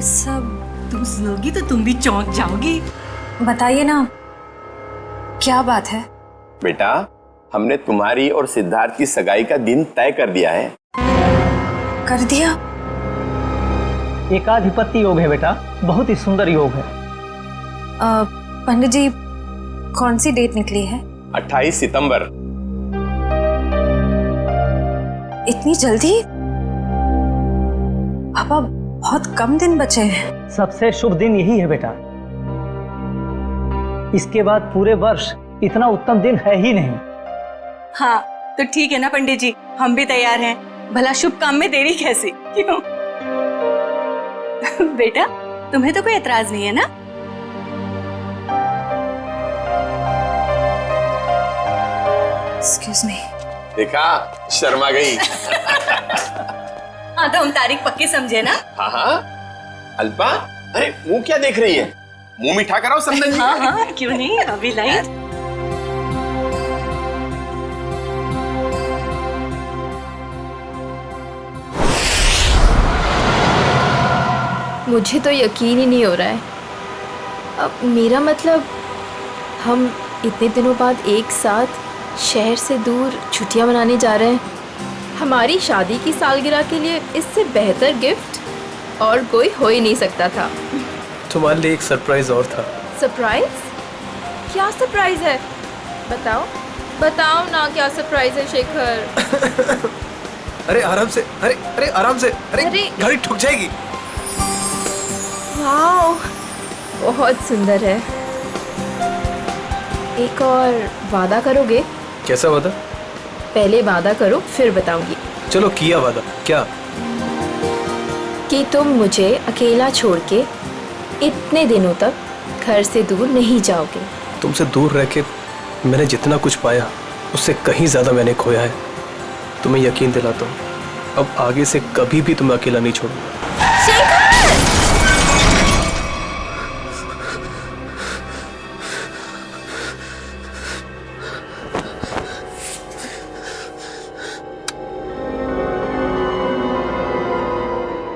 ये सब? तुम सुनोगी तो तुम भी चौंक जाओगी। बताइए ना, क्या बात है? बेटा, हमने तुम्हारी और सिद्धार्थ की सगाई का दिन तय कर दिया है। कर दिया? एकाधिपत्य योग है बेटा, बहुत ही सुंदर योग है। पंडित जी, कौन सी डेट निकली है? 28 सितंबर। इतनी जल्दी? पापा, बहुत कम दिन बचे हैं। सबसे शुभ दिन यही है बेटा, इसके बाद पूरे वर्ष इतना उत्तम दिन है ही नहीं। हाँ तो ठीक है ना पंडित जी, हम भी तैयार हैं। भला शुभ काम में देरी कैसी, क्यों? बेटा, तुम्हें तो कोई एतराज नहीं है ना? Excuse me. देखा, शर्मा गई। हाँ तो हम तारीख पक्की समझे ना? हाँ हाँ। अल्पा, अरे मुंह क्या देख रही है? मुंह मीठा कराओ संदन जी। हाँ हाँ, क्यों नहीं, अभी लाइट। मुझे तो यकीन ही नहीं हो रहा है। अब मेरा मतलब, हम इतने दिनों बाद एक साथ शहर से दूर छुट्टियां मनाने जा रहे हैं। हमारी शादी की सालगिरह के लिए इससे बेहतर गिफ्ट और कोई हो ही नहीं सकता था। तुम्हारे लिए एक सरप्राइज और था। सरप्राइज? क्या सरप्राइज है? बताओ बताओ ना, क्या सरप्राइज है शेखर? अरे आराम से, अरे अरे आराम से, अरे गाड़ी ठुक जाएगी। वाओ, बहुत सुंदर है। एक और वादा करोगे? कैसा वादा? पहले वादा करो फिर बताऊंगी। चलो किया वादा। क्या? कि तुम मुझे अकेला छोड़ के इतने दिनों तक घर से दूर नहीं जाओगे। तुमसे दूर रह के मैंने जितना कुछ पाया उससे कहीं ज्यादा मैंने खोया है। तुम्हें यकीन दिलाता हूँ, अब आगे से कभी भी तुम्हें अकेला नहीं छोड़ूंगा।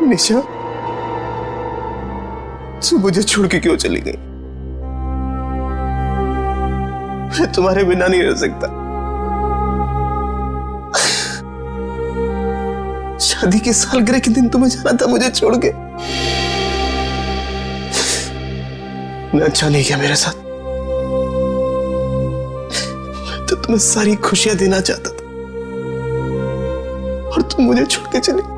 निशा, तू मुझे छोड़ के क्यों चली गई? मैं तुम्हारे बिना नहीं रह सकता। शादी की सालगिरह के दिन तुम्हें जाना था मुझे छोड़ के। मैं अच्छा नहीं किया मेरे साथ। मैं तो तुम्हें सारी खुशियां देना चाहता था और तुम मुझे छोड़ के चली।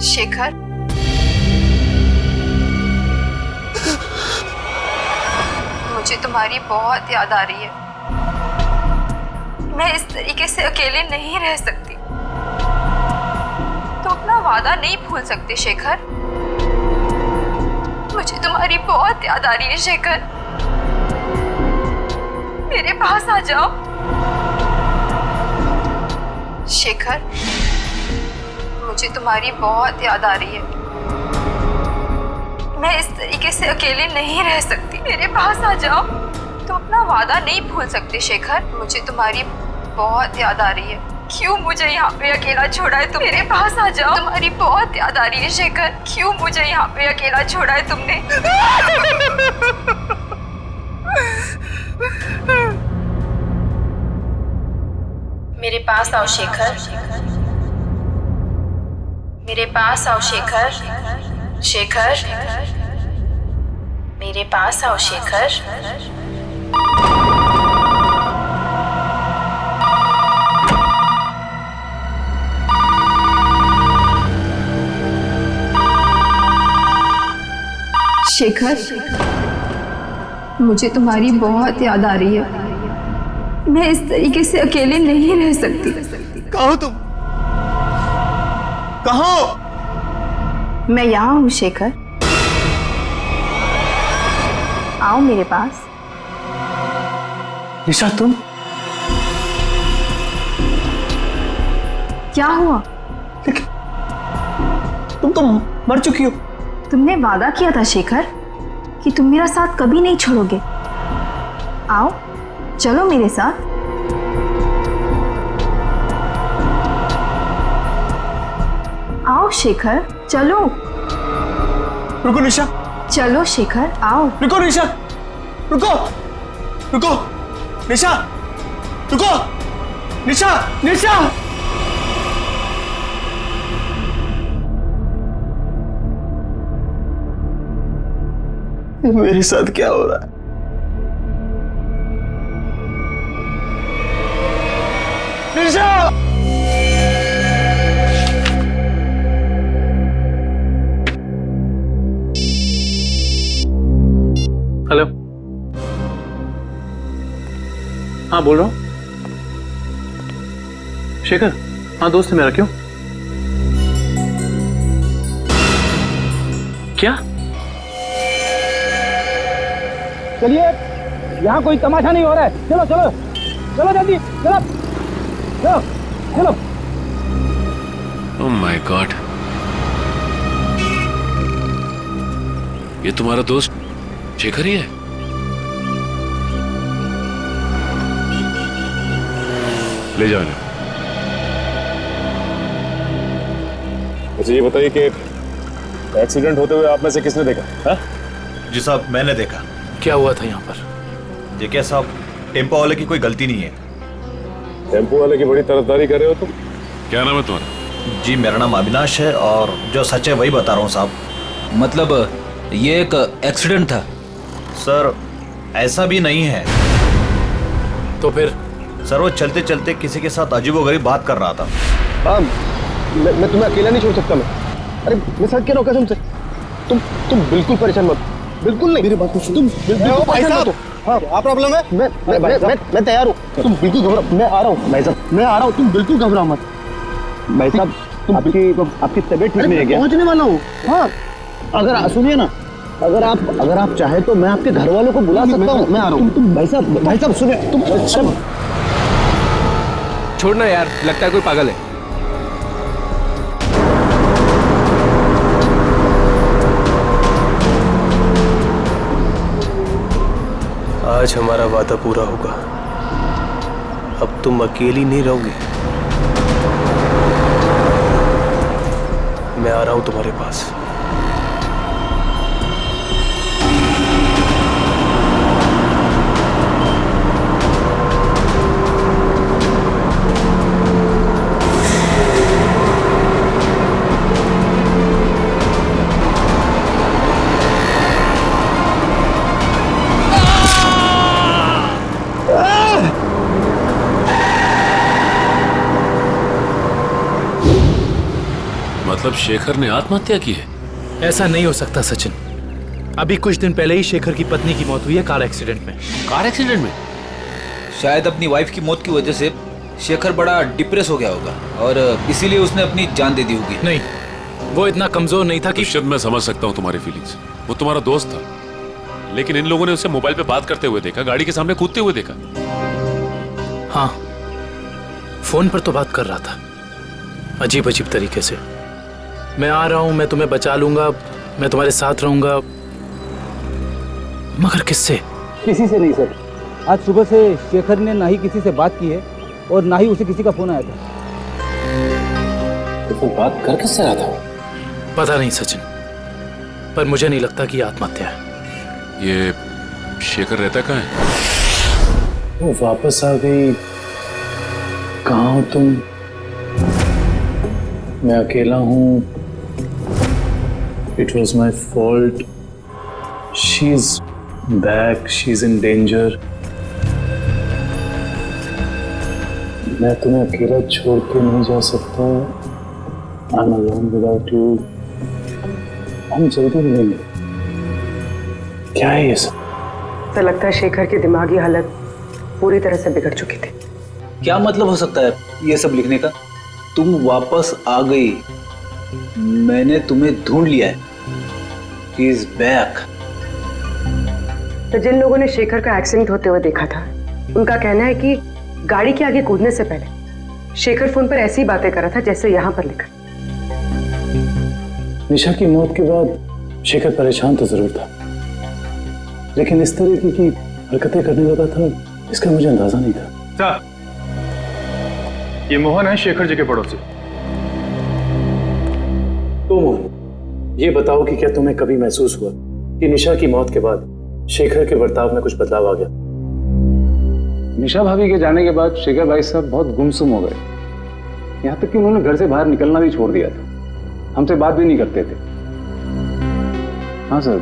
शेखर, मुझे तुम्हारी बहुत याद आ रही है। मैं इस तरीके से अकेले नहीं रह सकती। तो अपना वादा नहीं भूल सकते शेखर। मुझे तुम्हारी बहुत याद आ रही है शेखर। मेरे पास आ जाओ शेखर। मुझे तुम्हारी बहुत याद आ रही है। मैं इस तरीके से अकेले नहीं रह सकती। मेरे पास आ जाओ। तुम अपना वादा नहीं भूल सकते शेखर। मुझे तुम्हारी बहुत याद आ रही है। क्यों मुझे यहाँ पे अकेला छोड़ा है तुम? मेरे पास आ जाओ। तुम्हारी बहुत याद आ रही है शेखर। क्यों मुझे यहाँ पे अकेला छोड़ा है तुमने? मेरे पास आओ शेखर। मेरे पास आओ शेखर। शेखर, मेरे पास आओ शेखर। शेखर, मुझे तुम्हारी बहुत याद आ रही है। मैं इस तरीके से अकेले नहीं रह सकती। कहाँ हो तुम? कहाँ हो? मैं यहाँ हूँ शेखर। आओ मेरे पास। निशा, तुम? क्या हुआ? तुम तो मर चुकी हो। तुमने वादा किया था शेखर कि तुम मेरा साथ कभी नहीं छोड़ोगे। आओ, चलो मेरे साथ। शेखर, चलो। रुको निशा, चलो शेखर, आओ। रुको निशा, रुको, रुको, निशा, रुको, निशा, निशा। मेरे साथ क्या हो रहा है? निशा! हेलो, हाँ बोल रहा हूँ। शेखर, हाँ दोस्त है मेरा। क्यों? क्या? चलिए, यहाँ कोई तमाशा नहीं हो रहा है। चलो चलो चलो जल्दी, चलो चलो चलो। ओह माय गॉड, ये तुम्हारा दोस्त शेखर ही है? ले जाओ इन्हें। मुझे ये बताइए कि एक्सीडेंट होते हुए आप में से किसने देखा? हाँ? जी साहब, मैंने देखा। क्या हुआ था यहाँ पर? देखिए साहब, टेम्पो वाले की कोई गलती नहीं है। टेम्पो वाले की बड़ी तरफदारी कर रहे हो तुम? क्या नाम है तुम्हारा? जी मेरा नाम अविनाश है और जो सच है वही बता रहा हूँ साहब। मतलब ये एक एक्सीडेंट था? सर ऐसा भी नहीं है। तो फिर? सर वो चलते चलते किसी के साथ अजीबोगरीब बात कर रहा था। हाँ, मैं तुम्हें अकेला नहीं छोड़ सकता। अरे मैं सच कह रहा हूँ कसम से। तुम बिल्कुल परेशान मत, बिल्कुल नहीं। मेरी बात को सुनो, तुम बिल्कुल परेशान मत हो। हाँ, क्या प्रॉब्लम है? मैं तैयार हूँ। तुम बिल्कुल घबरा, मैं आ रहा हूँ भाई साहब, मैं आ रहा हूँ। तुम बिल्कुल घबराओ मत भाई साहब। आपकी तबीयत ठीक नहीं है क्या? पहुँचने वाला हूँ। हाँ, अगर सुनिए ना, अगर आप चाहे तो मैं आपके घर वालों को बुला सकता हूँ। मैं आ रहा हूँ। तुम भाई साहब सुनिए, तुम छोड़ना यार, लगता है कोई पागल है। आज हमारा वादा पूरा होगा। अब तुम अकेली नहीं रहोगी। मैं आ रहा हूं तुम्हारे पास। मतलब शेखर ने आत्महत्या की है? ऐसा नहीं हो सकता सचिन। अभी कुछ दिन पहले ही शेखर की पत्नी की मौत हुई है कार एक्सीडेंट में। कार एक्सीडेंट में? शायद अपनी वाइफ की मौत की वजह से शेखर बड़ा डिप्रेस हो गया होगा और इसीलिए उसने अपनी जान दे दी होगी। नहीं, वो इतना कमजोर नहीं था कि। शायद मैं समझ सकता हूँ तुम्हारी फीलिंग्स। वो तुम्हारा दोस्त था, लेकिन इन लोगों ने उसे मोबाइल पे बात करते हुए देखा, गाड़ी के सामने कूदते हुए देखा। हाँ, फोन पर तो बात कर रहा था, अजीब अजीब तरीके से। मैं आ रहा हूं, मैं तुम्हें बचा लूंगा, मैं तुम्हारे साथ रहूंगा। मगर किससे? किसी से नहीं सर। आज सुबह से शेखर ने ना ही किसी से बात की है और ना ही उसे किसी का फोन आया था। तो बात कर किससे रहा था? पता नहीं सचिन, पर मुझे नहीं लगता कि ये आत्महत्या है। ये शेखर रहता कहाँ है? वो वापस आ गई। कहाँ हो तुम? मैं अकेला हूँ। It was my fault. She's back. She's in danger. मैं तुम्हें अकेला छोड़ के नहीं जा सकता। I'm alone without you. हम जल्दी मिलेंगे। क्या है ये सब? तो लगता है शेखर की दिमागी हालत पूरी तरह से बिगड़ चुकी थी। क्या मतलब हो सकता है ये सब लिखने का? तुम वापस आ गई, मैंने तुम्हें ढूंढ लिया है। He is back. तो जिन लोगों ने शेखर का एक्सीडेंट होते हुए देखा था, उनका कहना है कि गाड़ी के आगे कूदने से पहले शेखर फोन पर ऐसी बातें कर रहा था जैसे यहाँ पर लिखा। निशा की मौत के बाद शेखर परेशान तो जरूर था, लेकिन इस तरह की हरकतें करने लगा था, इसका मुझे अंदाजा नहीं था। सर, ये मोहन है शेखर जी के पड़ोसी। तो मोहन, ये बताओ कि क्या तुम्हें कभी महसूस हुआ कि निशा की मौत के बाद शेखर के बर्ताव में कुछ बदलाव आ गया? निशा भाभी के जाने के बाद शेखर भाई साहब बहुत गुमसुम हो गए। यहाँ तक कि उन्होंने घर से बाहर निकलना भी छोड़ दिया था, हमसे बात भी नहीं करते थे। हाँ सर,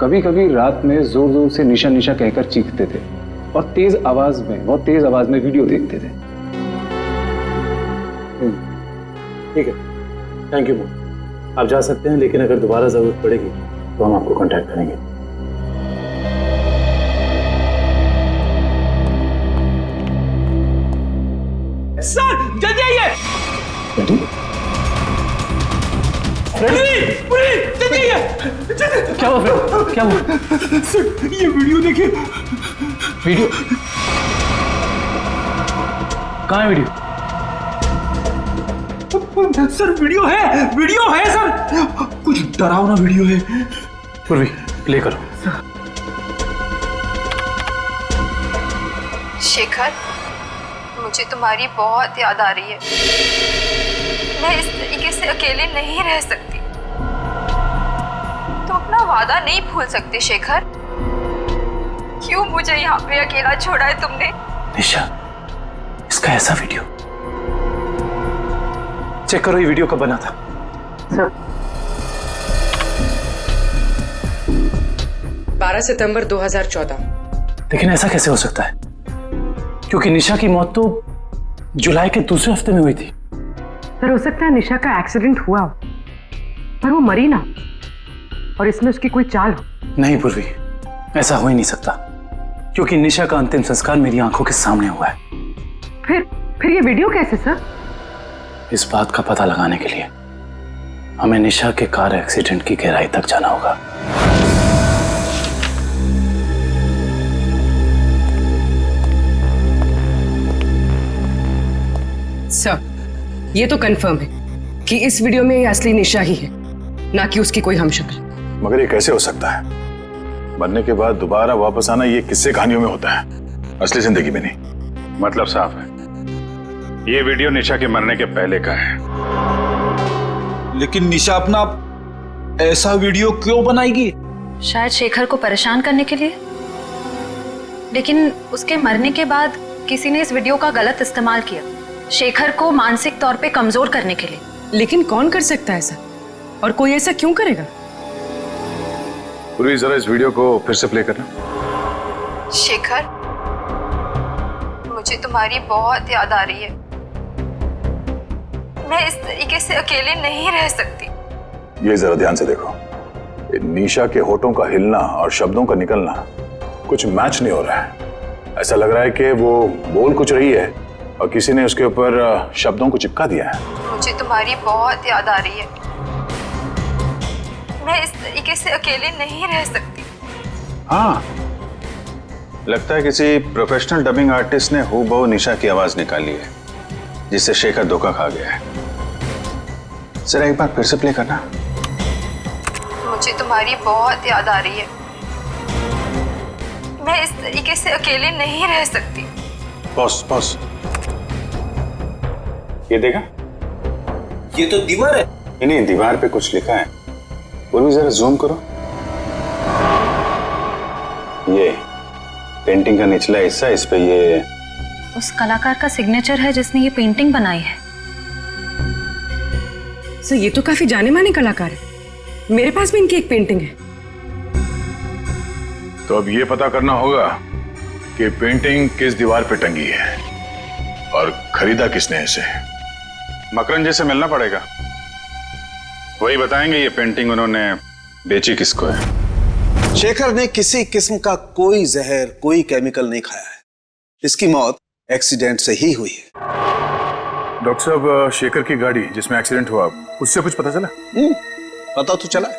कभी कभी रात में जोर जोर से निशा निशा कहकर चीखते थे और बहुत तेज आवाज में वीडियो देखते थे। ठीक है, थैंक यू मोहन। आप जा सकते हैं, लेकिन अगर दोबारा जरूरत पड़ेगी तो हम आपको कांटेक्ट करेंगे। सर जल्दी आइए। जल्दी आइए। क्या हुआ फ्रेड? क्या हुआ? सर ये वीडियो देखिए। वीडियो कहाँ है? वीडियो सर वीडियो है सर, कुछ डरावना वीडियो है। पूर्वी प्ले करो। शेखर, मुझे तुम्हारी बहुत याद आ रही है। मैं इस तरीके से अकेले नहीं रह सकती। तुम अपना वादा नहीं भूल सकते शेखर। क्यों मुझे यहाँ पे अकेला छोड़ा है तुमने? निशा, इसका ऐसा वीडियो चेक करो। ये वीडियो कब बना था? सर 12 सितंबर 2014। लेकिन ऐसा कैसे हो सकता है, क्योंकि निशा की मौत तो जुलाई के दूसरे हफ्ते में हुई थी। सर हो सकता है निशा का एक्सीडेंट हुआ हो, पर वो मरी ना, और इसमें उसकी कोई चाल हो। नहीं पूर्वी, ऐसा हो ही नहीं सकता, क्योंकि निशा का अंतिम संस्कार मेरी आंखों के सामने हुआ है। फिर ये वीडियो कैसे सर? इस बात का पता लगाने के लिए हमें निशा के कार एक्सीडेंट की गहराई तक जाना होगा। सर ये तो कंफर्म है कि इस वीडियो में ये असली निशा ही है, ना कि उसकी कोई हमशक्ल। मगर ये कैसे हो सकता है? मरने के बाद दोबारा वापस आना ये किस्से कहानियों में होता है, असली जिंदगी में नहीं। मतलब साफ है, ये वीडियो निशा के मरने के पहले का है। लेकिन निशा अपना ऐसा वीडियो क्यों बनाएगी? शायद शेखर को परेशान करने के लिए, लेकिन उसके मरने के बाद किसी ने इस वीडियो का गलत इस्तेमाल किया, शेखर को मानसिक तौर पे कमजोर करने के लिए। लेकिन कौन कर सकता है ऐसा, और कोई ऐसा क्यों करेगा? पूरी जरा इस वीडियो को फिर से प्ले करना। शेखर, मुझे तुम्हारी बहुत याद आ रही है। मैं इस तरीके से अकेले नहीं रह सकती। ये जरा ध्यान से देखो, निशा के होठों का हिलना और शब्दों का निकलना कुछ मैच नहीं हो रहा है। ऐसा लग रहा है कि वो बोल कुछ रही है और किसी ने उसके ऊपर शब्दों को चिपका दिया है। मुझे तुम्हारी बहुत याद आ रही है। मैं इस तरीके से अकेले नहीं रह सकती। हाँ, लगता है किसी प्रोफेशनल डबिंग आर्टिस्ट ने हूबहू निशा की आवाज निकाली है, जिससे शेखर धोखा खा गया है। जरा एक बार फिर से प्ले करना। मुझे तुम्हारी बहुत याद आ रही है। मैं इस तरीके से अकेले नहीं रह सकती। बॉस बॉस, ये देखा? ये तो दीवार है। नहीं, दीवार पे कुछ लिखा है। वो भी जरा जूम करो। ये पेंटिंग का निचला हिस्सा, इस पे ये उस कलाकार का सिग्नेचर है जिसने ये पेंटिंग बनाई है। सर ये तो काफी जाने माने कलाकार है, मेरे पास भी इनकी एक पेंटिंग है। तो अब ये पता करना होगा कि पेंटिंग किस दीवार पे टंगी है और खरीदा किसने इसे। मकरन जी से मिलना पड़ेगा, वही बताएंगे ये पेंटिंग उन्होंने बेची किसको है। शेखर ने किसी किस्म का कोई जहर, कोई केमिकल नहीं खाया है। इसकी मौत एक्सीडेंट से ही हुई है। डॉक्टर साहब, शेखर की गाड़ी जिसमें एक्सीडेंट हुआ, उससे कुछ पता चला? पता तो चला है,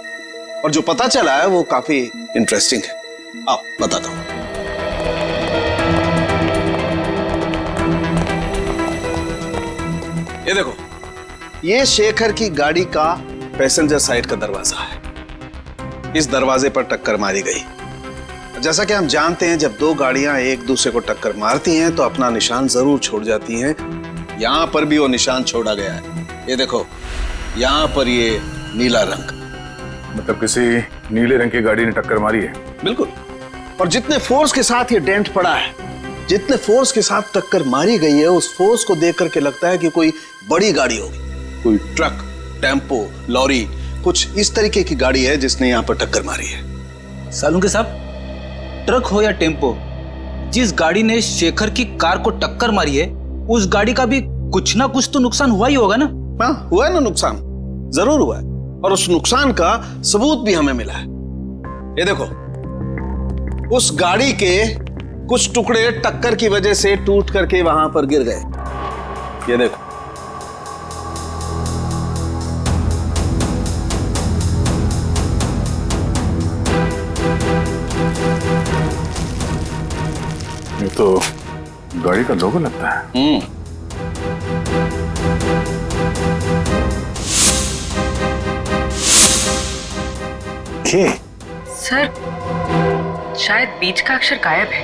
और जो पता चला है वो काफी इंटरेस्टिंग है। आओ बताता हूं। ये देखो, ये शेखर की गाड़ी का पैसेंजर साइड का दरवाजा है। इस दरवाजे पर टक्कर मारी गई। जैसा कि हम जानते हैं, जब दो गाड़ियां एक दूसरे को टक्कर मारती हैं तो अपना निशान जरूर छोड़ जाती हैं। यहां पर भी वो निशान छोड़ा गया है। ये देखो, यहां पर ये नीला रंग। मतलब किसी नीले रंग की गाड़ी ने टक्कर मारी है? बिल्कुल। और जितने फोर्स के साथ ये डेंट पड़ा है, जितने फोर्स के साथ टक्कर मारी गई है, उस फोर्स को देख करके लगता है कि कोई बड़ी गाड़ी होगी, कोई ट्रक, टेम्पो, लॉरी, कुछ इस तरीके की गाड़ी है जिसने यहाँ पर टक्कर मारी है। सालुंके साहब, ट्रक हो या टेम्पो, जिस गाड़ी ने शेखर की कार को टक्कर मारी है, उस गाड़ी का भी कुछ ना कुछ तो नुकसान हुआ ही होगा ना? हाँ, हुआ है ना नुकसान, जरूर हुआ है। और उस नुकसान का सबूत भी हमें मिला है। ये देखो, उस गाड़ी के कुछ टुकड़े टक्कर की वजह से टूट करके वहां पर गिर गए। ये देखो, ये तो गाड़ी का लोगो लगता है। सर, शायद बीच का अक्षर गायब है।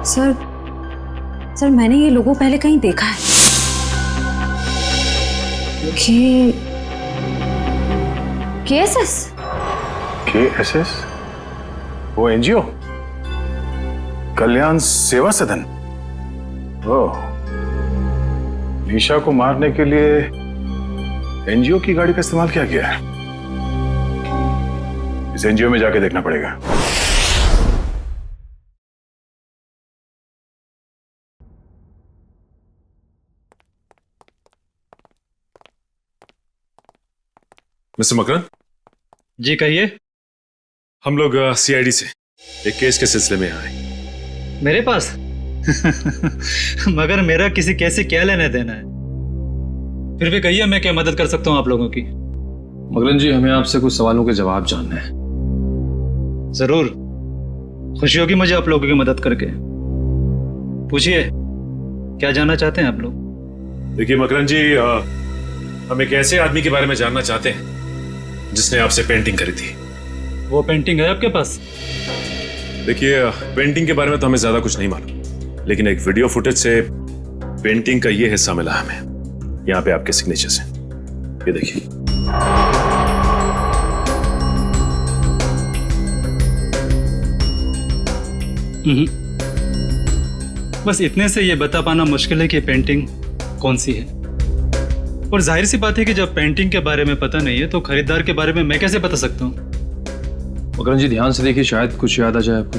सर मैंने ये लोगो पहले कहीं देखा है। KSS? KSS? वो एनजीओ, कल्याण सेवा सदन। ओह, निशा को मारने के लिए एनजीओ की गाड़ी का इस्तेमाल किया गया है। इस एनजीओ में जाके देखना पड़ेगा। मिस्टर मकरन जी, कहिए। हम लोग सीआईडी से एक केस के सिलसिले में आए। मेरे पास मगर मेरा किसी केस से क्या लेना देना है? फिर भी कहिए, मैं क्या मदद कर सकता हूँ आप लोगों की? मकरन जी, हमें आपसे कुछ सवालों के जवाब जानने हैं। जरूर, खुशी होगी मुझे आप लोगों की मदद करके। पूछिए, क्या जानना चाहते हैं आप लोग? देखिए मकरन जी, हम एक ऐसे आदमी के बारे में जानना चाहते हैं जिसने आपसे पेंटिंग करी थी। वो पेंटिंग है आपके पास? देखिए, पेंटिंग के बारे में तो हमें ज्यादा कुछ नहीं मालूम, लेकिन एक वीडियो फुटेज से पेंटिंग का ये हिस्सा मिला हमें। यहाँ पे आपके सिग्नेचर्स हैं, ये देखिए। बस इतने से ये बता पाना मुश्किल है कि पेंटिंग कौन सी है। और जाहिर सी बात है कि जब पेंटिंग के बारे में पता नहीं है तो खरीदार के बारे में मैं कैसे बता सकता हूँ? मकरन जी, ध्यान से देखिए, शायद कुछ याद आ जाए आपको।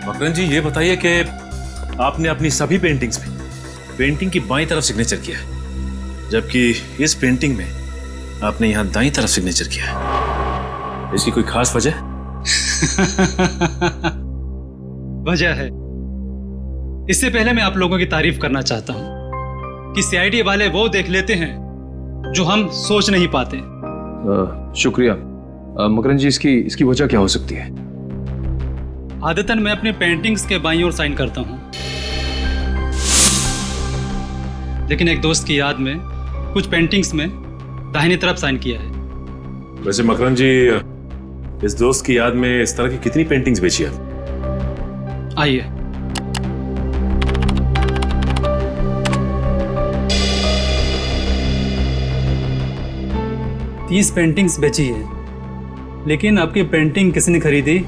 मकरन जी, ये बताइए कि आपने अपनी सभी पेंटिंग्स में पेंटिंग की बाईं तरफ सिग्नेचर किया है, जबकि इस पेंटिंग में आपने यहां दाईं तरफ सिग्नेचर किया है। इसकी कोई खास वजह? वजह है। इससे पहले मैं आप लोगों की तारीफ करना चाहता हूं कि सीआईडी वाले वो देख लेते हैं जो हम सोच नहीं पाते। शुक्रिया। मकरन जी, इसकी वजह क्या हो सकती है? आदतन मैं अपने पेंटिंग्स के बाईं ओर साइन करता हूं, लेकिन एक दोस्त की याद में कुछ पेंटिंग्स में दाहिनी तरफ साइन किया है। वैसे मकरन जी, इस दोस्त की याद में इस तरह की कितनी पेंटिंग्स बेची आप? आइए, तीस पेंटिंग्स बेची है, लेकिन आपकी पेंटिंग किसने खरीदी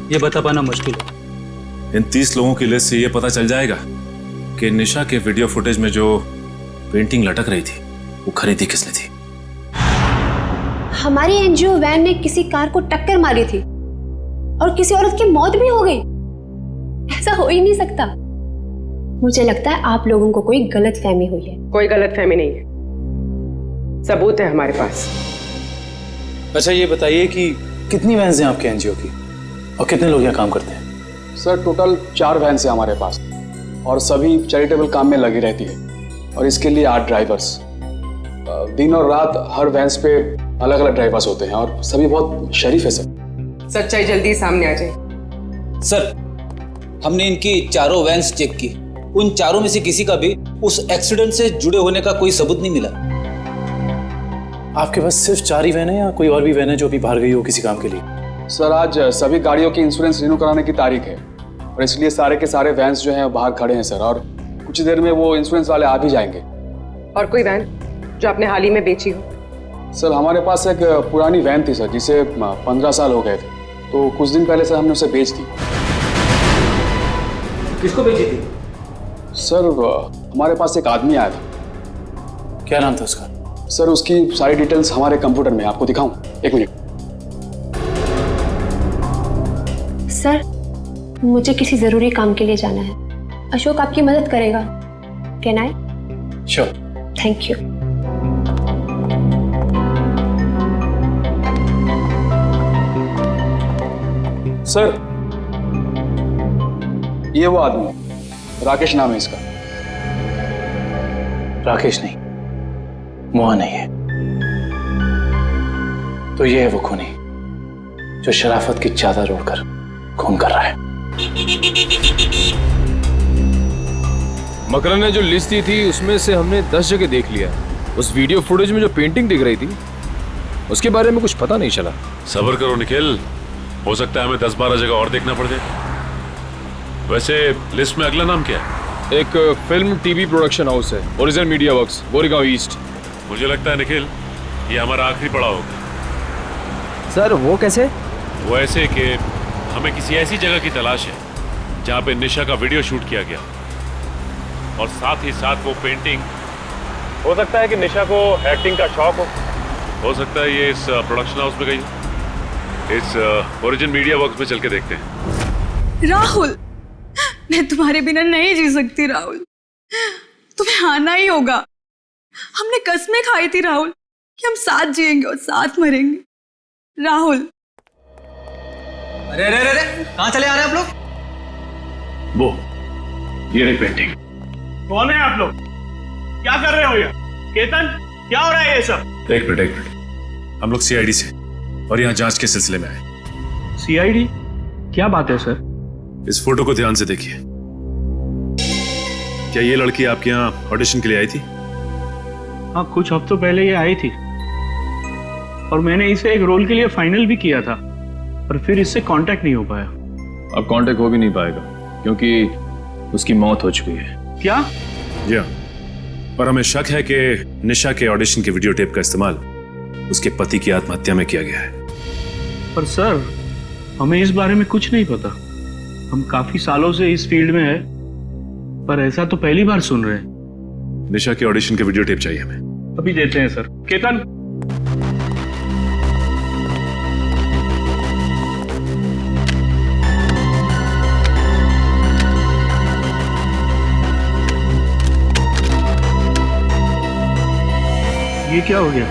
ये बता पाना मुश्किल है। इन 30 लोगों की लिस्ट से ये पता चल जाएगा कि निशा के वीडियो फुटेज में जो पेंटिंग लटक रही थी वो खरीदी किसने थी। हमारी एनजीओ वैन ने किसी कार को टक्कर मारी थी और किसी औरत की मौत भी हो गई। ऐसा हो ही नहीं सकता। मुझे लगता है आप लोगों को कोई गलतफहमी हुई है। कोई गलतफहमी नहीं है, सबूत है हमारे पास। अच्छा, ये बताइए कि कितनी वैन्स हैं आपके एनजीओ की और कितने लोग यहाँ काम करते हैं? सर, टोटल 4 वैन है हमारे पास और सभी चैरिटेबल काम में लगी रहती है, और इसके लिए 8 ड्राइवर्स। दिन और रात हर वैन्स पे अलग अलग ड्राइवर्स होते हैं और सभी बहुत शरीफ है सर। सच्चाई जल्दी सामने आ जाए। सर, हमने इनकी चारों वैन्स चेक की, उन चारों में से किसी का भी उस एक्सीडेंट से जुड़े होने का कोई सबूत नहीं मिला। आपके पास सिर्फ 4 ही वैन है या कोई और भी वैन है जो अभी बाहर गई हो किसी काम के लिए? सर आज सभी गाड़ियों की इंश्योरेंस रिन्यू कराने की तारीख है और इसलिए सारे के सारे वैन्स जो हैं बाहर खड़े हैं सर, और कुछ देर में वो इंश्योरेंस वाले आ भी जाएंगे। और कोई वैन जो आपने हाल ही में बेची हो? सर हमारे पास एक पुरानी वैन थी सर, जिसे 15 साल हो गए थे, तो कुछ दिन पहले सर हमने उसे बेच दी। किसको बेची थी? सर हमारे पास एक आदमी आया था। क्या नाम था उसका? सर उसकी सारी डिटेल्स हमारे कंप्यूटर में, आपको दिखाऊं? 1 मिनट। सर मुझे किसी जरूरी काम के लिए जाना है, अशोक आपकी मदद करेगा। Can I? Sure. Thank you. Sir ये वो आदमी, राकेश नाम है इसका। राकेश नहीं, मोहन नहीं है, तो ये है वो खूनी जो शराफत की चादर ओढ़कर खून कर रहा है। मकरन ने जो लिस्ट दी थी उसमें से हमने 10 जगह देख लिया। उस वीडियो फुटेज में जो पेंटिंग दिख रही थी उसके बारे में कुछ पता नहीं चला। सब्र करो निखिल, हो सकता है हमें 10-12 जगह और देखना पड़ जाए। वैसे लिस्ट में अगला नाम क्या है? एक फिल्म टीवी प्रोडक्शन हाउस है, original media works, Goregaon east. मुझे लगता है निखिल ये हमारा आखिरी पड़ाव होगा। सर वो कैसे? वो ऐसे कि हमें किसी ऐसी जगह की तलाश है जहाँ पे निशा का वीडियो शूट किया गया, और साथ ही साथ वो पेंटिंग। हो सकता है कि निशा को एक्टिंग का शौक हो सकता है ये इस प्रोडक्शन हाउस में गई हो। इस ओरिजिन मीडिया वर्क्स में चल के देखते हैं। राहुल, मैं तुम्हारे बिना नहीं जी सकती राहुल, तुम्हें आना ही होगा। हमने कस्में खाई थी राहुल कि हम साथ जिएंगे और साथ मरेंगे। राहुल। अरे अरे अरे कहाँ चले आ रहे हैं आप लोग? वो ये रही पेंटिंग। कौन है आप लोग? क्या कर रहे हो ये? केतन, क्या हो रहा है ये सब? एक मिनट, हम लोग सीआईडी से और यहाँ जांच के सिलसिले में आए। सीआईडी? क्या बात है सर? इस फोटो को ध्यान से देखिए। क्या ये लड़की आपके यहाँ ऑडिशन के लिए आई थी? हाँ, कुछ हफ्तों पहले ये आई थी और मैंने इसे एक रोल के लिए फाइनल भी किया था, पर फिर इससे कांटेक्ट नहीं हो पाया। अब कांटेक्ट हो भी नहीं पाएगा क्योंकि उसकी मौत हो चुकी है। क्या? जी हाँ, पर हमें शक है कि निशा के ऑडिशन के वीडियो टेप का इस्तेमाल उसके पति की आत्महत्या में किया गया है। पर सर हमें इस बारे में कुछ नहीं पता। हम काफी सालों से इस फील्ड में है, पर ऐसा तो पहली बार सुन रहे हैं। निशा के ऑडिशन के वीडियो टेप चाहिए हमें। अभी देते हैं सर। केतन, ये क्या हो गया?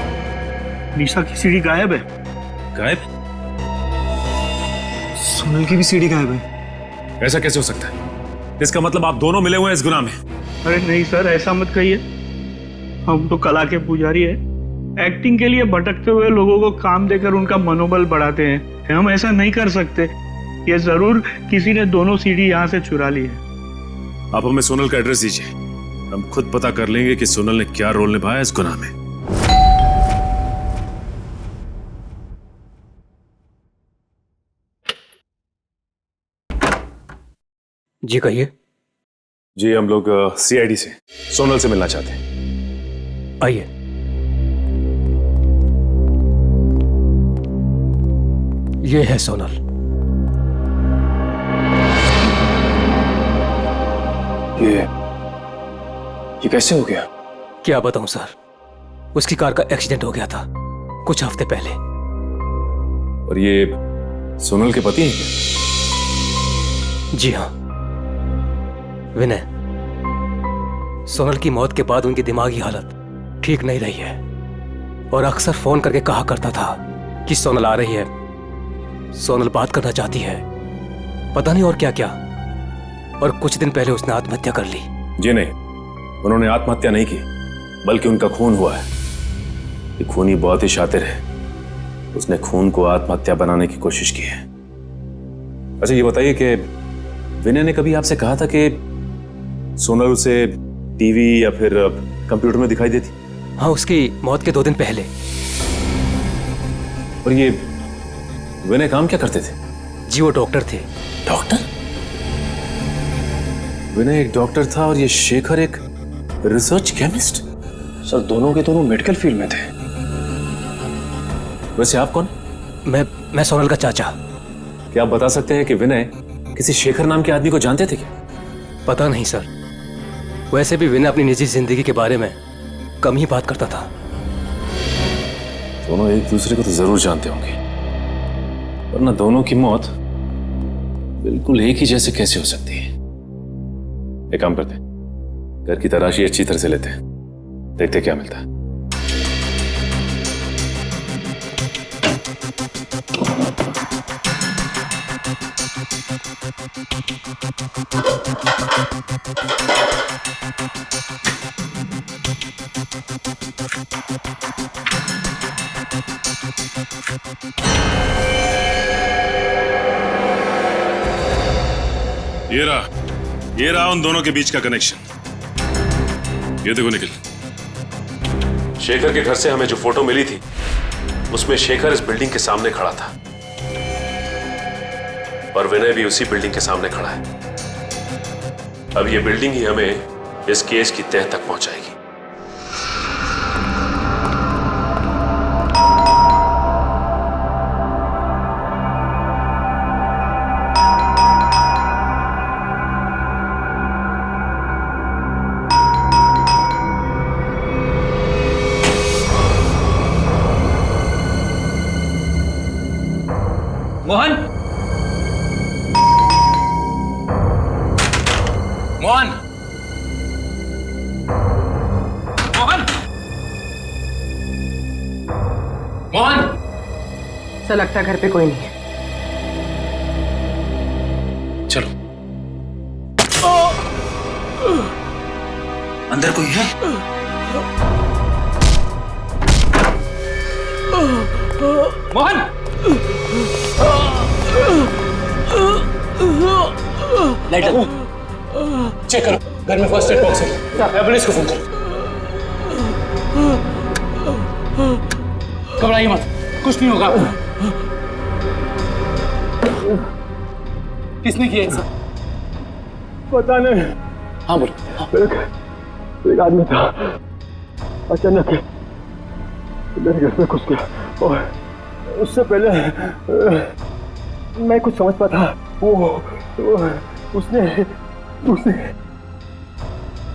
निशा की सीडी गायब है। गायब? सोनल की भी सीडी गायब है। ऐसा कैसे हो सकता है? इसका मतलब आप दोनों मिले हुए हैं इस गुनाह में। अरे नहीं सर, ऐसा मत कहिए। हम तो कला के पुजारी है, एक्टिंग के लिए भटकते हुए लोगों को काम देकर उनका मनोबल बढ़ाते हैं। हम ऐसा नहीं कर सकते। ये जरूर किसी ने दोनों सीडी यहाँ से चुरा ली है। आप हमें सोनल का एड्रेस दीजिए, हम खुद पता कर लेंगे कि सोनल ने क्या रोल निभाया इस गुनाह में। जी कहिए। जी हम लोग सीआईडी से सोनल से मिलना चाहते हैं। आइए। ये है सोनल। ये कैसे हो गया? क्या बताऊं सर, उसकी कार का एक्सीडेंट हो गया था कुछ हफ्ते पहले। और ये सोनल के पति हैं क्या? जी हाँ, विनय। सोनल की मौत के बाद उनकी दिमागी हालत ठीक नहीं रही है और अक्सर फोन करके कहा करता था कि सोनल आ रही है, सोनल बात करना चाहती है, पता नहीं और क्या क्या। और कुछ दिन पहले उसने आत्महत्या कर ली। जी नहीं, उन्होंने आत्महत्या नहीं की, बल्कि उनका खून हुआ है। ये खूनी बहुत ही शातिर है, उसने खून को आत्महत्या बनाने की कोशिश की है। अच्छा ये बताइए कि विनय ने कभी आपसे कहा था कि सोनल उसे टीवी या फिर कंप्यूटर में दिखाई देती? हाँ, उसकी मौत के 2 दिन पहले। और ये विनय काम क्या करते थे? जी वो डॉक्टर थे। डॉक्टर? विनय एक डॉक्टर था और ये शेखर एक रिसर्च केमिस्ट? सर दोनों के दोनों मेडिकल फील्ड में थे। वैसे आप कौन? मैं सोनल का चाचा। क्या आप बता सकते हैं कि विनय किसी शेखर नाम के आदमी को जानते थे क्या? पता नहीं सर, वैसे भी विनय अपनी निजी जिंदगी के बारे में कम ही बात करता था। दोनों एक दूसरे को तो जरूर जानते होंगे, वरना दोनों की मौत बिल्कुल एक ही जैसे कैसे हो सकती है? एक काम करते हैं, घर की तलाशी अच्छी तरह से लेते हैं, देखते क्या मिलता है। ये रहा उन दोनों के बीच का कनेक्शन। ये देखो निखिल, शेखर के घर से हमें जो फोटो मिली थी उसमें शेखर इस बिल्डिंग के सामने खड़ा था और विनय भी उसी बिल्डिंग के सामने खड़ा है। अब ये बिल्डिंग ही हमें इस केस की तह तक पहुंचाएगी। मोहन, मोहन, मोहन, मोहन। ऐसा लगता है घर पे कोई नहीं है। चलो। अंदर कोई है? मोहन, लाइट चेक करो, घर में फर्स्ट एड बॉक्स है, एम्बुलेंस को फोन करो। घबराइए मत, कुछ नहीं होगा। किसने किया ऐसा? पता नहीं। हाँ बोलो। एक आदमी था, अचानक मेरे घर पे घुस गया और उससे पहले मैं कुछ समझ पाता, उसने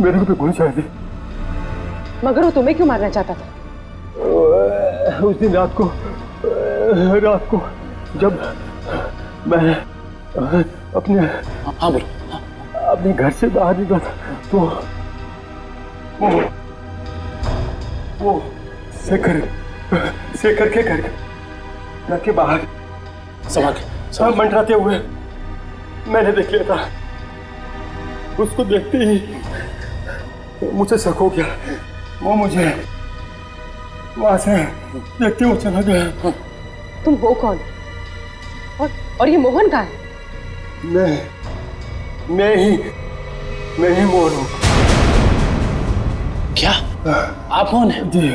मेरे को गोली चला दी। मगर वो तुम्हें क्यों मारना चाहता था? उस दिन रात को जब मैं अपने घर से बाहर निकला था तो वो शेखर के घर के बाहर सब मंडराते हुए मैंने देख लिया था। उसको देखते ही मुझे शक हो गया, वो मुझे वहां से देखते हुए चला गया। तुम हो कौन? और ये मोहन कहाँ है? मैं ही मोहन हूँ। क्या आप मोहन हैं? जी।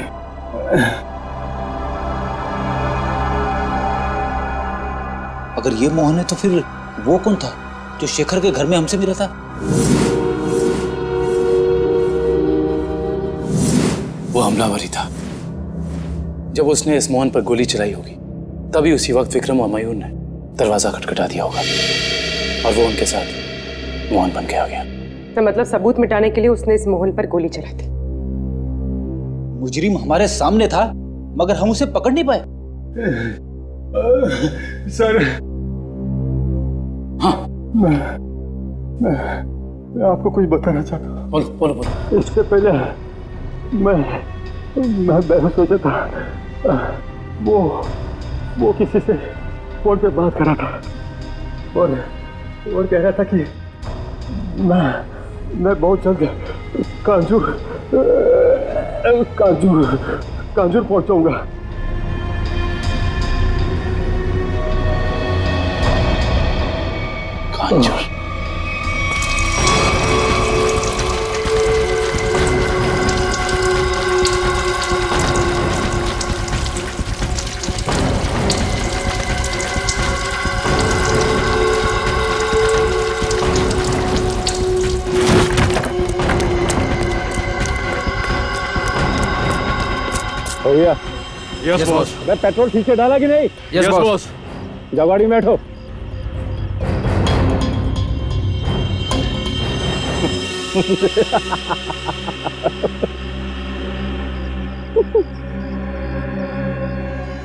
अगर ये मोहन है तो फिर वो कौन था जो शेखर के घर में हमसे मिला था? वो हमलावर ही था। जब उसने इस मोहन पर गोली चलाई होगी तभी उसी वक्त विक्रम और मयूर ने दरवाजा खटखटा दिया होगा और वो उनके साथ मोहन बन के आ गया। तो मतलब सबूत मिटाने के लिए उसने इस मोहन पर गोली चलाई थी। मुजरिम हमारे सामने था मगर हम उसे पकड़ नहीं पाए। सर, हाँ, मैं आपको कुछ बताना चाहता हूँ। बोलो। इससे पहले मैं बेहोश हो जाता, वो किसी से फोन पे बात कर रहा था और कह रहा था कि मैं बहुत जल्द कांजूर पहुंचाऊंगा। कांजूर? भैया। Yes boss. मैं पेट्रोल ठीक से डाला कि नहीं? Yes boss. जाओ गाड़ी में बैठो।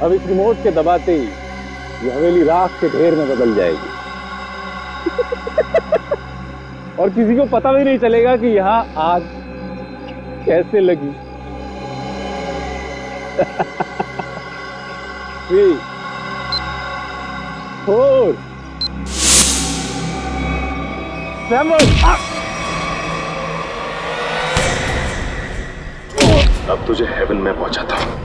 अब इस रिमोट के दबाते ही ये हवेली राख के ढेर में बदल जाएगी और किसी को पता भी नहीं चलेगा कि यहाँ आग कैसे लगी। 3, 4, 7। अब तुझे हेवन में पहुंचाता हूं।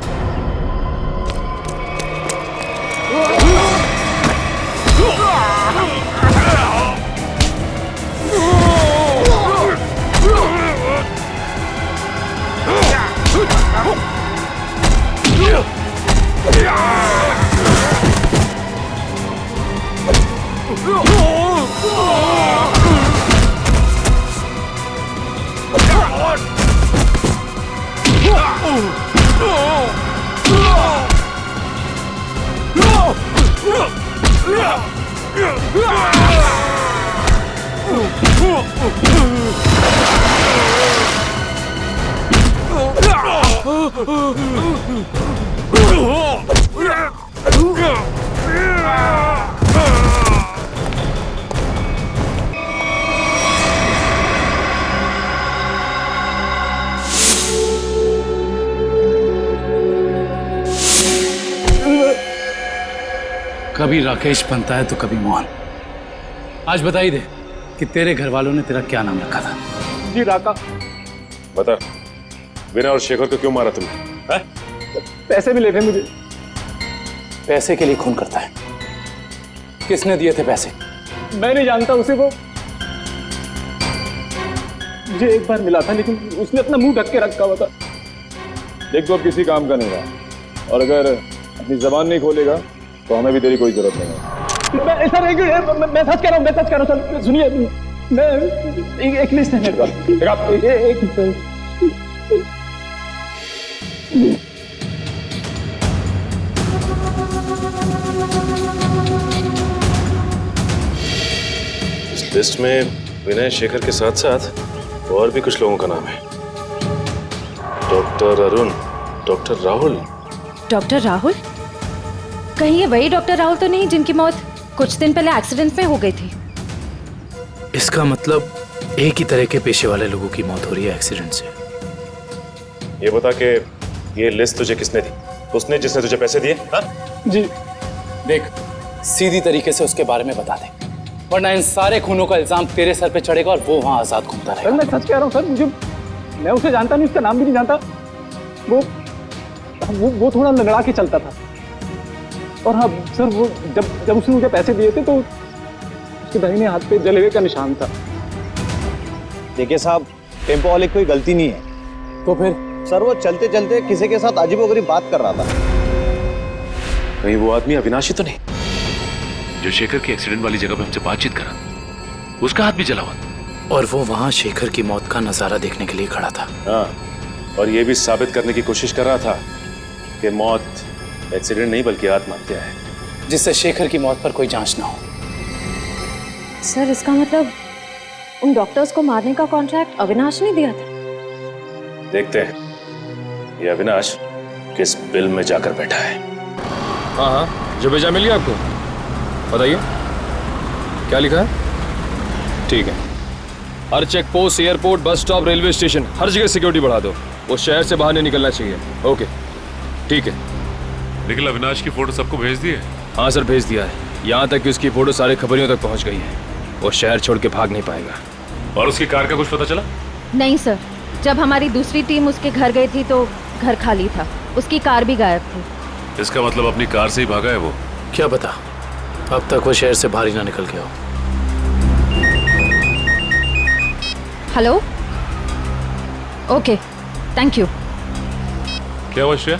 कभी राकेश बनता है तो कभी मोहन। आज बता ही दे कि तेरे घर वालों ने तेरा क्या नाम रखा था। जी राका। बता, विनय और शेखर को क्यों मारा तुमने? पैसे मिले थे मुझे। पैसे के लिए खून करता है? किसने दिए थे पैसे? मैं नहीं जानता उसे। वो मुझे एक बार मिला था लेकिन उसने अपना मुंह ढक के रखा हुआ था। देख, तो अब किसी काम का नहीं रहा और अगर अपनी जबान नहीं खोलेगा तो हमें भी तेरी कोई जरूरत नहीं है। मैं सच कह रहा हूँ, मैं सच कह रहा हूँ। सुनिए, मैं एक लिस्ट है मेरे पास। इस लिस्ट में विनय शेखर के साथ साथ और भी कुछ लोगों का नाम है। Doctor Arun, doctor Rahul. Doctor Rahul? कहीं ये वही डॉक्टर राहुल तो नहीं जिनकी मौत कुछ दिन पहले एक्सीडेंट में हो गई थी? इसका मतलब एक ही तरह के पेशे वाले लोगों की मौत हो रही है एक्सीडेंट से। ये बता के ये लिस्ट तुझे किसने दी? उसने जिसने तुझे पैसे दिए? हाँ? जी। देख, सीधी तरीके से उसके बारे में बता दे, वरना इन सारे खूनों का इल्जाम तेरे सर पे चढ़ेगा और वो वहां आजाद घूमता रहेगा। मैं सच कह रहा हूँ सर, मैं उसे जानता नहीं, उसका नाम भी नहीं जानता। वो थोड़ा लंगड़ा के चलता था। और हाँ सर, वो जब उसने मुझे पैसे दिए थे तो उसके दाहिने हाथ पे जले हुए का निशान था। देखिए साहब, टेम्पो वाले की कोई गलती नहीं है। तो फिर? सर, वो चलते चलते किसी के साथ अजीबोगरीब बात कर रहा था। कहीं वो आदमी अविनाशी तो नहीं जो शेखर की एक्सीडेंट वाली जगह पे हमसे बातचीत करा? उसका हाथ भी जला हुआ और वो वहां शेखर की मौत का नजारा देखने के लिए खड़ा था। हाँ, और ये भी साबित करने की कोशिश कर रहा था कि मौत एक्सीडेंट नहीं बल्कि आत्महत्या है, जिससे शेखर की मौत पर कोई जांच ना हो। सर, इसका मतलब उन डॉक्टर्स को मारने का कॉन्ट्रैक्ट अविनाश ने दिया था? देखते हैं ये अविनाश किस बिल में जाकर बैठा है। हाँ हाँ, जो भेजा मिल गया आपको? बताइए क्या लिखा है? ठीक है, हर check post, airport, bus stop, railway station, हर जगह सिक्योरिटी बढ़ा दो। वो शहर से बाहर नहीं निकलना चाहिए। ओके, ठीक है। निखिल, अविनाश की फोटो सबको भेज दी है? हाँ सर, भेज दिया है। यहाँ तक कि उसकी फोटो सारे खबरियों तक पहुँच गई है। वो शहर छोड़ के भाग नहीं पाएगा। और उसकी कार का कुछ पता चला? नहीं सर, जब हमारी दूसरी टीम उसके घर गई थी तो घर खाली था, उसकी कार भी गायब थी। इसका मतलब अपनी कार से ही भागा है वो? क्या पता, अब तक वो शहर से बाहर ही ना निकल गया हो। Hello, okay, thank you. क्या हुआ श्रेया?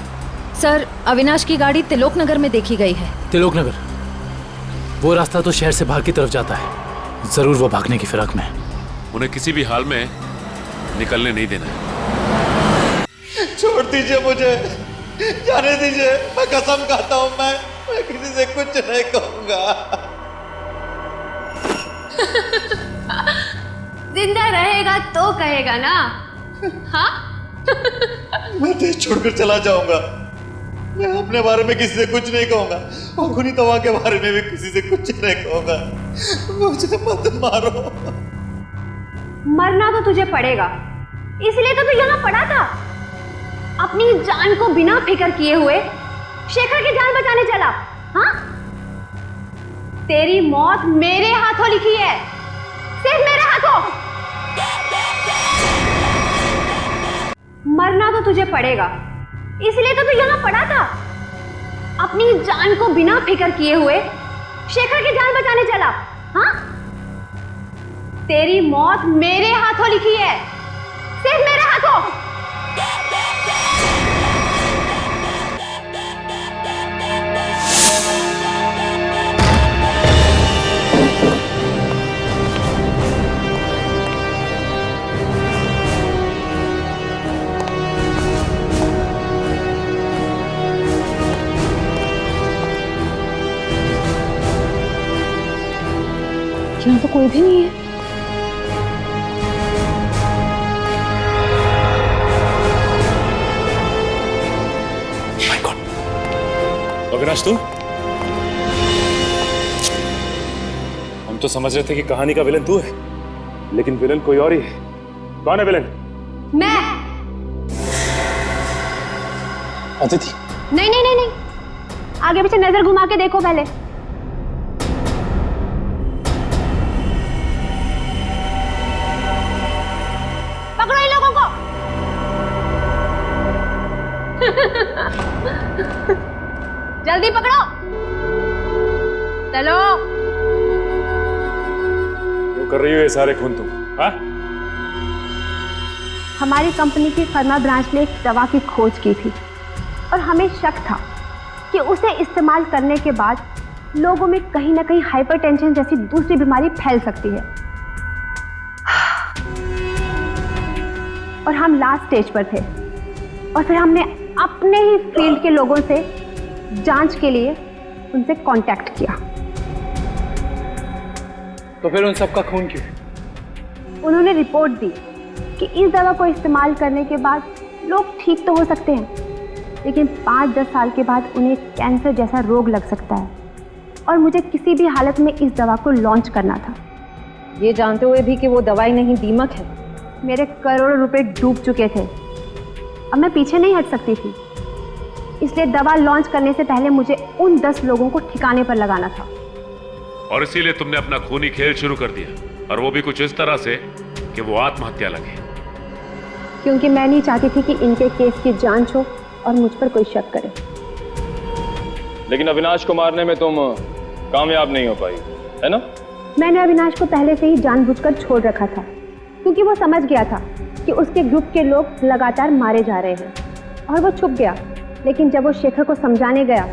सर, अविनाश की गाड़ी तिलोक नगर में देखी गई है। तिलोक नगर? वो रास्ता तो शहर से बाहर की तरफ जाता है। जरूर वो भागने की फिराक में है। उन्हें किसी भी हाल में निकलने नहीं देना है। छोड़ दीजिए मुझे, जाने दीजिए, मैं कसम खाता हूं मैं किसी से कुछ नहीं कहूंगा। जिंदा रहेगा तो कहेगा ना? हाँ? मैं देश छोड़कर चला जाऊंगा। मैं अपने बारे में किसी से कुछ नहीं कहूंगा और खुनी तवा के बारे में भी किसी से कुछ नहीं कहूंगा। मुझे मत मारो। मरना तो तुझे पड़ेगा, इसलिए तो तू यहाँ पड़ा था। अपनी जान को बिना फिक्र किए हुए शेखर की जान बचाने चला। हाँ? तेरी मौत मेरे हाथों लिखी है, सिर्फ मेरे हाथों। मरना तो तुझे पड़ेगा, इसलिए तो तू यहाँ पड़ा था। अपनी जान को बिना फिक्र किए हुए शेखर की जान बचाने चला। हाँ? तेरी मौत मेरे हाथों लिखी है, सिर्फ मेरे हाथों। यहाँ तो कोई भी नहीं है। अविनाश तू? हम तो समझ रहे थे कि कहानी का विलन तू है, लेकिन विलन कोई और ही है। कौन है विलन? मैं। अदिति? नहीं नहीं नहीं नहीं, आगे पीछे नजर घुमा के देखो पहले। पकड़ो इन लोगों को। जल्दी पकड़ो, चलो। वो कर रही हो ये सारे खून तुम? हाँ? हमारी कंपनी की फर्मा ब्रांच ने एक दवा की खोज की थी और हमें शक था कि उसे इस्तेमाल करने के बाद लोगों में कहीं ना कहीं हाइपरटेंशन जैसी दूसरी बीमारी फैल सकती है। और हम लास्ट स्टेज पर थे और फिर हमने अपने ही फील्ड के लोगों से जांच के लिए उनसे कांटेक्ट किया। तो फिर उन सबका खून क्यों? उन्होंने रिपोर्ट दी कि इस दवा को इस्तेमाल करने के बाद लोग ठीक तो हो सकते हैं, लेकिन 5-10 साल के बाद उन्हें कैंसर जैसा रोग लग सकता है और मुझे किसी भी हालत में इस दवा को लॉन्च करना था, ये जानते हुए भी कि वो दवाई नहीं दीमक है। मेरे करोड़ों रुपए डूब चुके थे, अब मैं पीछे नहीं हट सकती थी, इसलिए दवा लॉन्च करने से पहले मुझे उन 10 लोगों को ठिकाने पर लगाना था। और इसीलिए तुमने अपना खूनी खेल शुरू कर दिया, और वो भी कुछ इस तरह से कि वो आत्महत्या लगे। क्योंकि मैं नहीं चाहती थी कि इनके केस की जांच हो और मुझ पर कोई शक करे। लेकिन अविनाश को मारने में तुम कामयाब नहीं हो पाई, है ना? मैंने अविनाश को पहले से ही जानबूझकर छोड़ रखा था, क्योंकि वो समझ गया था कि उसके ग्रुप के लोग लगातार मारे जा रहे हैं और वो छुप गया। लेकिन जब वो शेखर को समझाने गया,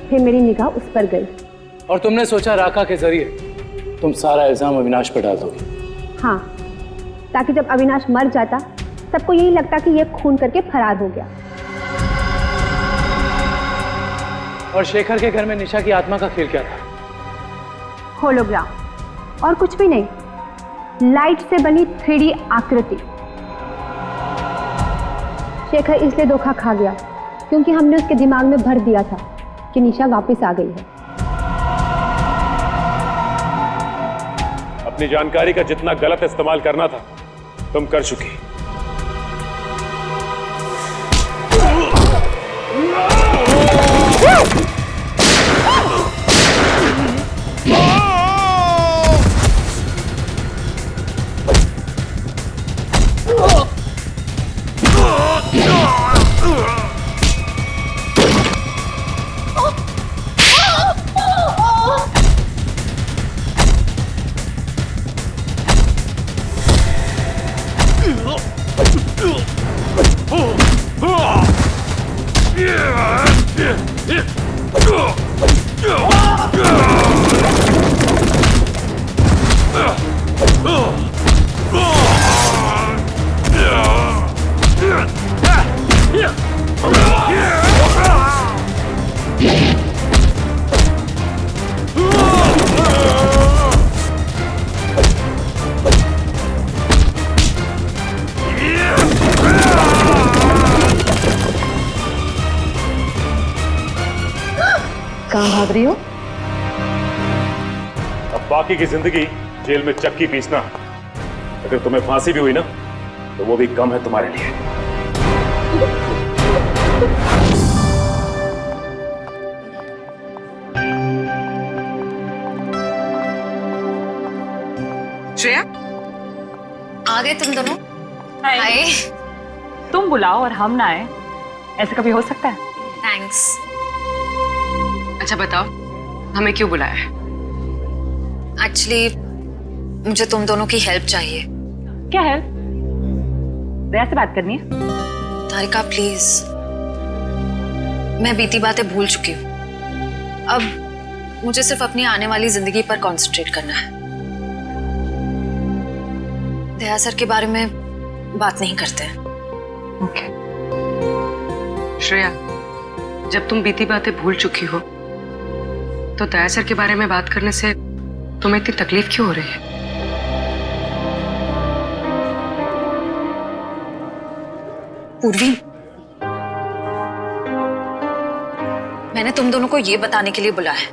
फिर मेरी निगाह उस पर गई। और तुमने सोचा राका के जरिए तुम सारा इल्जाम अविनाश पर डाल दोगी? हाँ, ताकि जब अविनाश मर जाता सबको यही लगता कि ये खून करके फरार हो गया। और शेखर के घर में निशा की आत्मा का खेल क्या था? होलोग्राम, और कुछ भी नहीं, लाइट से बनी 3D आकृति। शेखर इसलिए धोखा खा गया क्योंकि हमने उसके दिमाग में भर दिया था कि निशा वापस आ गई है। अपनी जानकारी का जितना गलत इस्तेमाल करना था तुम कर चुकी। Yeah! भाग रही हो? अब बाकी की जिंदगी जेल में चक्की पीसना, अगर तुम्हें फांसी भी हुई ना तो वो भी कम है तुम्हारे लिए। श्रेया, आ गए तुम दोनों? हाय। तुम बुलाओ और हम ना आए, ऐसा कभी हो सकता है? थैंक्स। अच्छा बताओ, हमें क्यों बुलाया है? एक्चुअली मुझे तुम दोनों की हेल्प चाहिए। क्या हेल्प? दया से बात करनी है? तारिका प्लीज, मैं बीती बातें भूल चुकी हूँ। अब मुझे सिर्फ अपनी आने वाली जिंदगी पर कंसंट्रेट करना है। दया सर के बारे में बात नहीं करते हैं। ओके। श्रेया, जब तुम बीती बातें भूल चुकी हो तो दया सर के बारे में बात करने से तुम्हें इतनी तकलीफ क्यों हो रही है? पूर्वी, मैंने तुम दोनों को ये बताने के लिए बुलाया है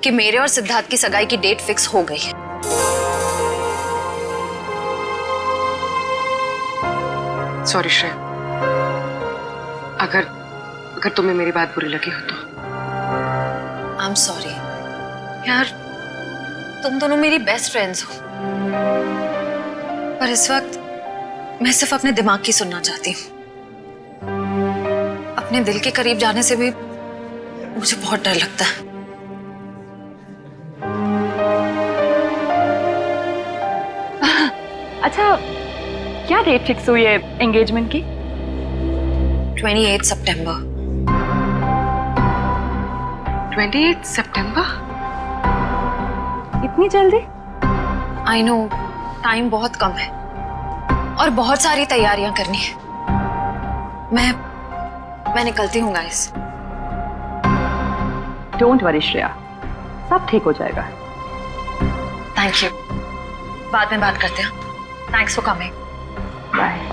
कि मेरे और सिद्धार्थ की सगाई की डेट फिक्स हो गई है। सॉरी श्रेया, अगर तुम्हें मेरी बात बुरी लगी हो तो। आई एम सॉरी यार, तुम दोनों मेरी बेस्ट फ्रेंड्स हो, पर इस वक्त मैं सिर्फ अपने दिमाग की सुनना चाहती हूँ। अपने दिल के करीब जाने से भी मुझे बहुत डर लगता है। अच्छा, क्या डेट फिक्स हुई है एंगेजमेंट की? 28 सितंबर। 28 सितंबर? इतनी जल्दी? आई नो, टाइम बहुत कम है और बहुत सारी तैयारियां करनी है। मैं निकलती हूँ गाइस। डोंट वरी श्रेया, सब ठीक हो जाएगा। थैंक यू, बाद में बात करते हैं। Thanks for coming. बाय।